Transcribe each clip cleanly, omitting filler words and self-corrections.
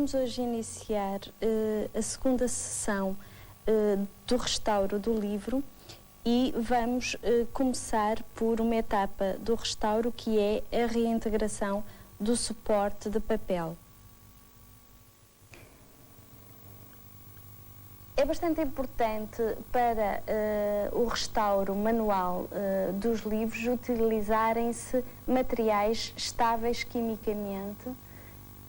Vamos hoje iniciar a segunda sessão do restauro do livro e vamos começar por uma etapa do restauro que é a reintegração do suporte de papel. É bastante importante para o restauro manual dos livros utilizarem-se materiais estáveis quimicamente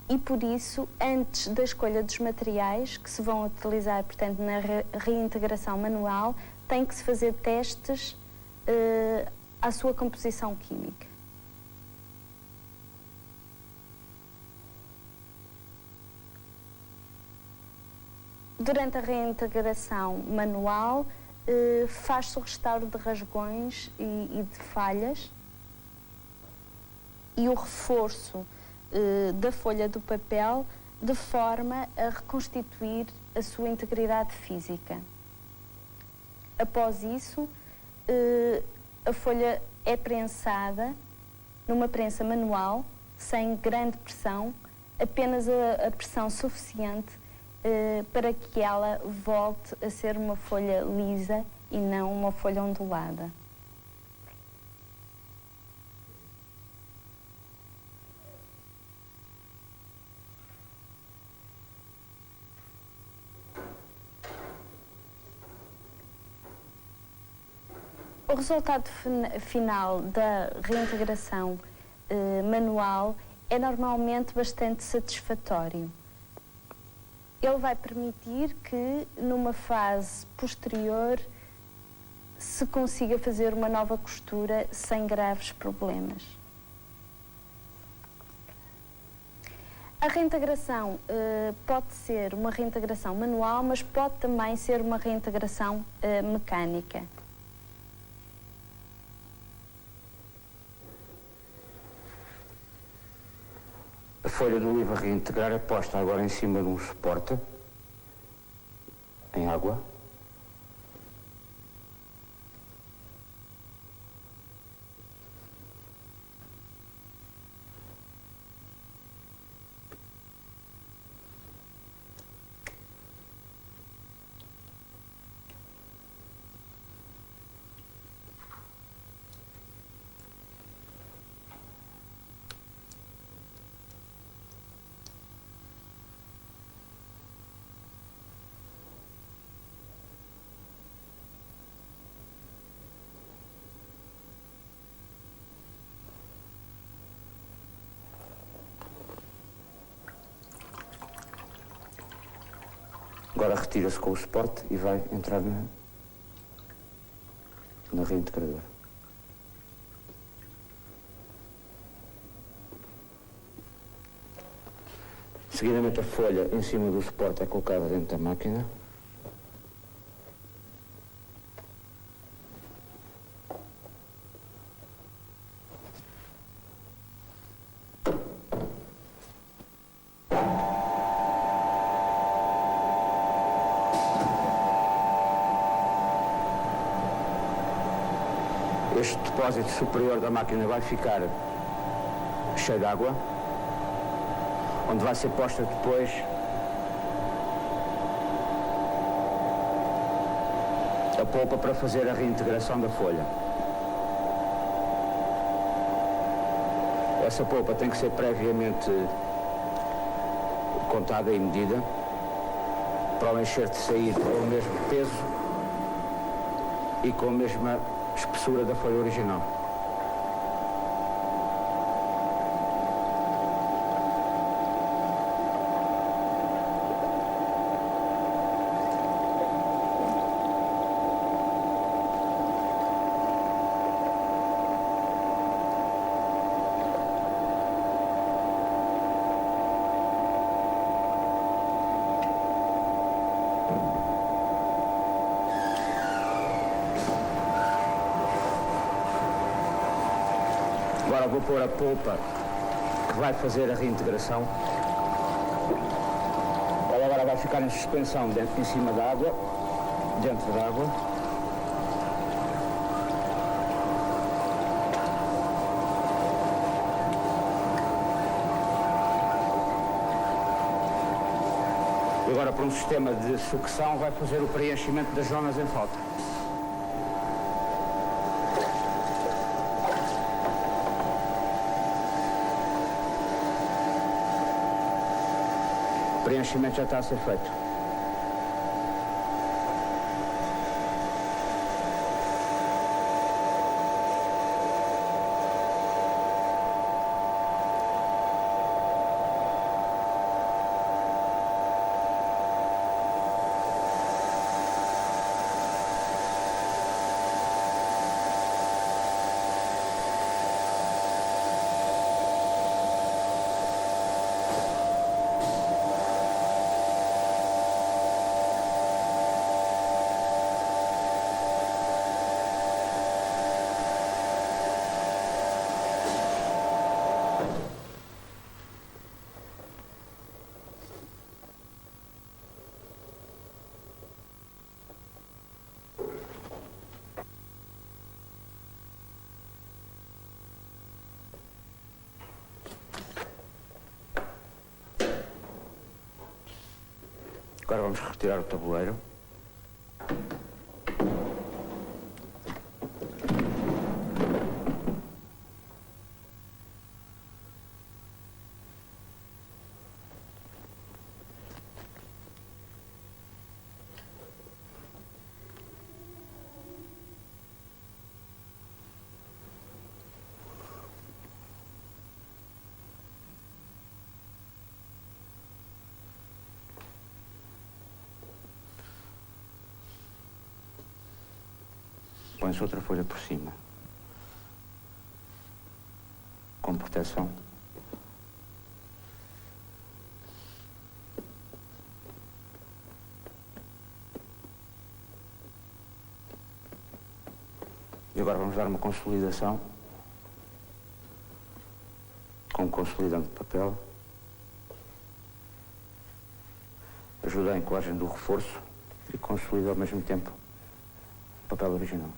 e, por isso, antes da escolha dos materiais que se vão utilizar, portanto, na reintegração manual, tem que se fazer testes à sua composição química. Durante a reintegração manual, faz-se o restauro de rasgões e de falhas e o reforço da folha do papel de forma a reconstituir a sua integridade física. Após isso, a folha é prensada numa prensa manual, sem grande pressão, apenas a pressão suficiente para que ela volte a ser uma folha lisa e não uma folha ondulada. O resultado final da reintegração manual é normalmente bastante satisfatório. Ele vai permitir que, numa fase posterior, se consiga fazer uma nova costura sem graves problemas. A reintegração pode ser uma reintegração manual, mas pode também ser uma reintegração mecânica. A folha do livro a reintegrar é posta agora em cima de um suporte, em água. Agora retira-se com o suporte e vai entrar na reintegradora. Seguidamente a folha em cima do suporte é colocada dentro da máquina. Este depósito superior da máquina vai ficar cheio de água, onde vai ser posta depois a polpa para fazer a reintegração da folha. Essa polpa tem que ser previamente contada e medida para o enxerto sair com o mesmo peso e com a mesma espessura da folha original. Agora vou pôr a polpa que vai fazer a reintegração. Ela agora vai ficar em suspensão em cima da água, dentro da água. Agora, por um sistema de sucção, vai fazer o preenchimento das zonas em falta. O preenchimento já está a ser feito. Agora vamos retirar o tabuleiro. Põe-se outra folha por cima, com proteção. E agora vamos dar uma consolidação com um consolidante de papel. Ajuda a encolagem do reforço e consolida ao mesmo tempo o papel original.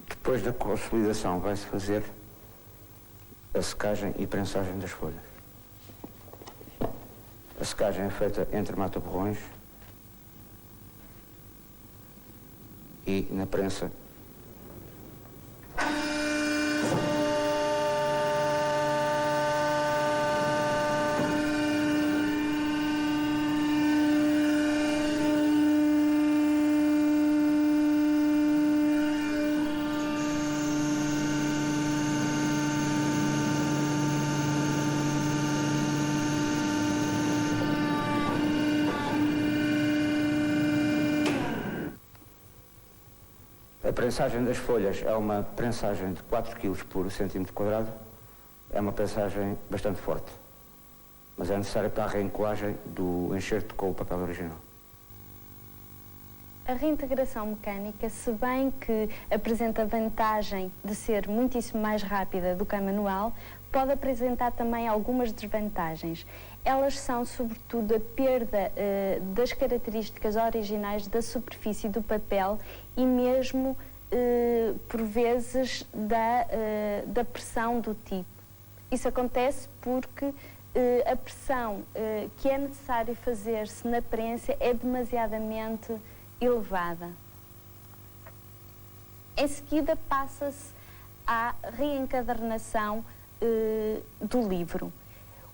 Depois da consolidação vai-se fazer a secagem e prensagem das folhas. A secagem é feita entre mata-borrões e na prensa A prensagem das folhas é uma prensagem de 4 kg por centímetro quadrado. É uma prensagem bastante forte, mas é necessária para a reencolagem do enxerto com o papel original. A reintegração mecânica, se bem que apresenta a vantagem de ser muitíssimo mais rápida do que a manual, pode apresentar também algumas desvantagens. Elas são, sobretudo, a perda das características originais da superfície do papel e mesmo, por vezes, da pressão do tipo. Isso acontece porque a pressão que é necessário fazer-se na prensa é demasiadamente elevada. Em seguida, passa-se à reencadernação do livro.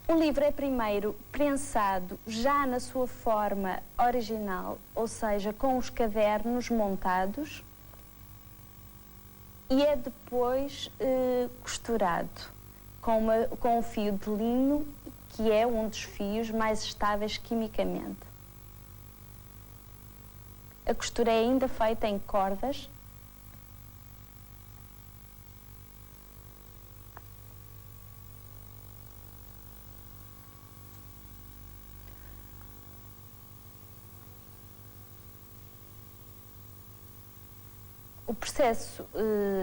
O livro é primeiro prensado já na sua forma original, ou seja, com os cadernos montados, e é depois costurado com um fio de linho, que é um dos fios mais estáveis quimicamente. A costura é ainda feita em cordas processo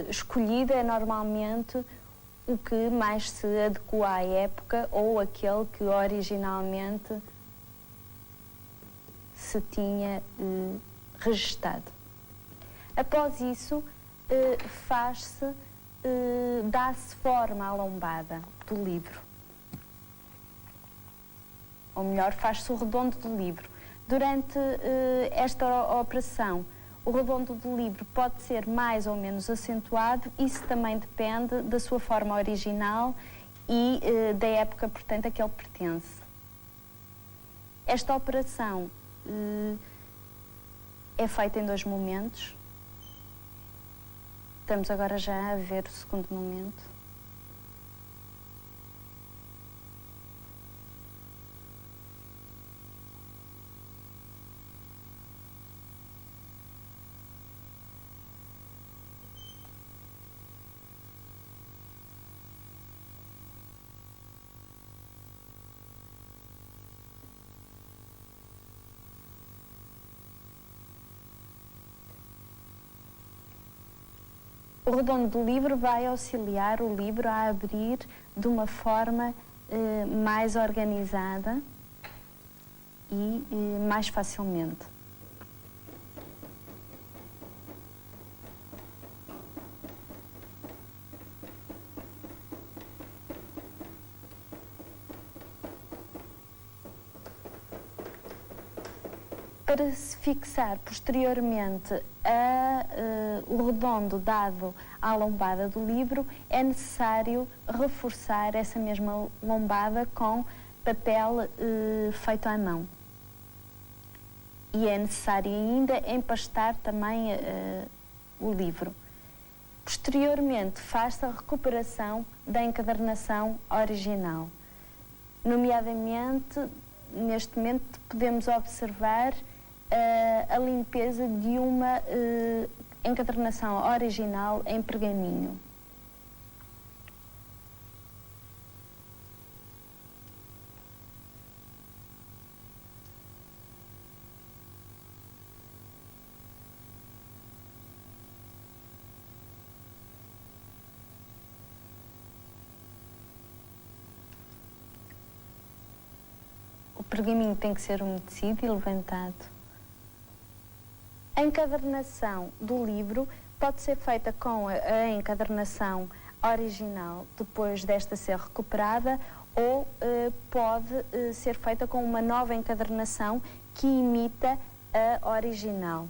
escolhido é normalmente o que mais se adequa à época ou aquele que originalmente se tinha registado. Após isso, dá-se forma à lombada do livro. Ou melhor, faz-se o redondo do livro. Durante esta operação, o redondo do livro pode ser mais ou menos acentuado, isso também depende da sua forma original e da época, portanto, a que ele pertence. Esta operação é feita em 2 momentos. Estamos agora já a ver o segundo momento. O redondo do livro vai auxiliar o livro a abrir de uma forma mais organizada e mais facilmente. Para se fixar posteriormente o redondo dado à lombada do livro, é necessário reforçar essa mesma lombada com papel feito à mão. E é necessário ainda empastar também o livro. Posteriormente, faz-se a recuperação da encadernação original. Nomeadamente, neste momento, podemos observar a limpeza de uma encadernação original em pergaminho. O pergaminho tem que ser umedecido e levantado. A encadernação do livro pode ser feita com a encadernação original, depois desta ser recuperada, ou pode ser feita com uma nova encadernação que imita a original.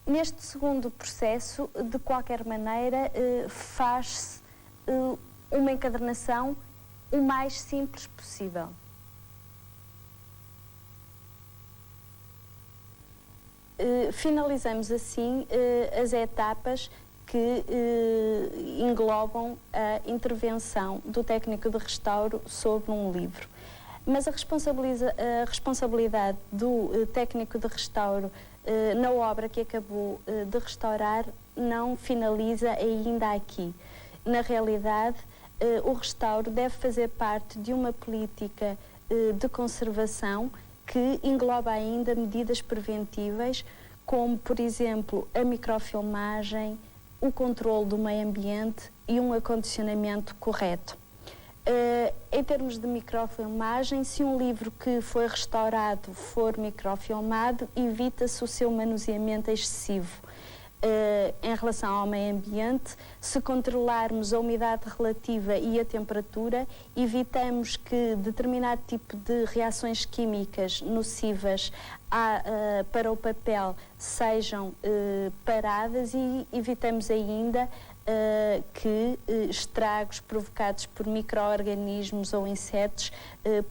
Neste segundo processo, de qualquer maneira, faz-se uma encadernação o mais simples possível. Finalizamos assim as etapas que englobam a intervenção do técnico de restauro sobre um livro. Mas a responsabilidade do técnico de restauro na obra que acabou de restaurar não finaliza ainda aqui. Na realidade, o restauro deve fazer parte de uma política de conservação que engloba ainda medidas preventivas, como, por exemplo, a microfilmagem, o controle do meio ambiente e um acondicionamento correto. Em termos de microfilmagem, se um livro que foi restaurado for microfilmado, evita-se o seu manuseamento excessivo. Em relação ao meio ambiente, se controlarmos a umidade relativa e a temperatura, evitamos que determinado tipo de reações químicas nocivas para o papel sejam paradas e evitamos ainda que estragos provocados por micro-organismos ou insetos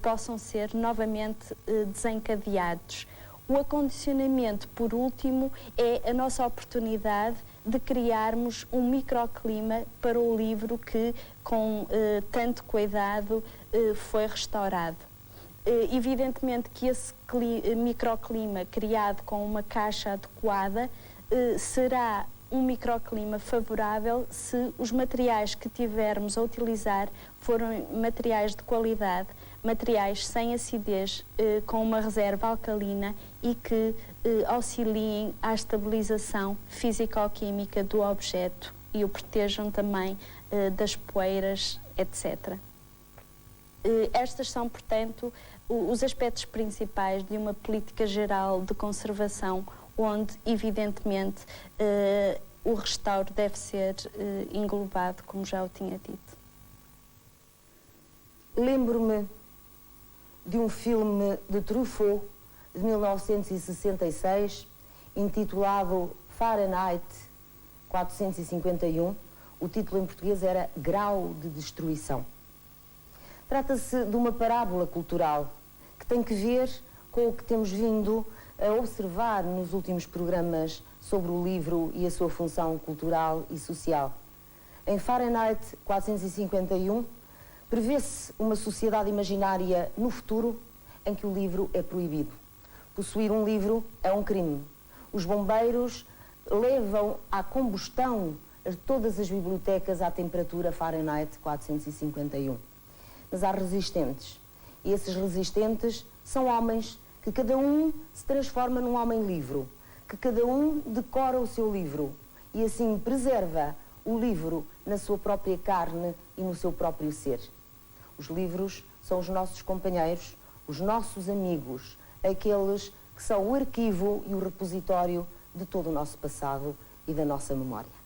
possam ser novamente desencadeados. O acondicionamento, por último, é a nossa oportunidade de criarmos um microclima para o livro que, com tanto cuidado, foi restaurado. Evidentemente que esse microclima criado com uma caixa adequada será um microclima favorável se os materiais que tivermos a utilizar forem materiais de qualidade, materiais sem acidez, com uma reserva alcalina e que auxiliem à estabilização físico-química do objeto e o protejam também das poeiras, etc. Estas são, portanto, os aspectos principais de uma política geral de conservação, onde, evidentemente, o restauro deve ser englobado, como já o tinha dito. Lembro-me de um filme de Truffaut, de 1966, intitulado Fahrenheit 451. O título em português era Grau de Destruição. Trata-se de uma parábola cultural que tem que ver com o que temos vindo a observar nos últimos programas sobre o livro e a sua função cultural e social. Em Fahrenheit 451, prevê-se uma sociedade imaginária no futuro em que o livro é proibido. Possuir um livro é um crime. Os bombeiros levam à combustão todas as bibliotecas à temperatura Fahrenheit 451. Mas há resistentes. E esses resistentes são homens que cada um se transforma num homem-livro, que cada um decora o seu livro e assim preserva o livro na sua própria carne e no seu próprio ser. Os livros são os nossos companheiros, os nossos amigos, aqueles que são o arquivo e o repositório de todo o nosso passado e da nossa memória.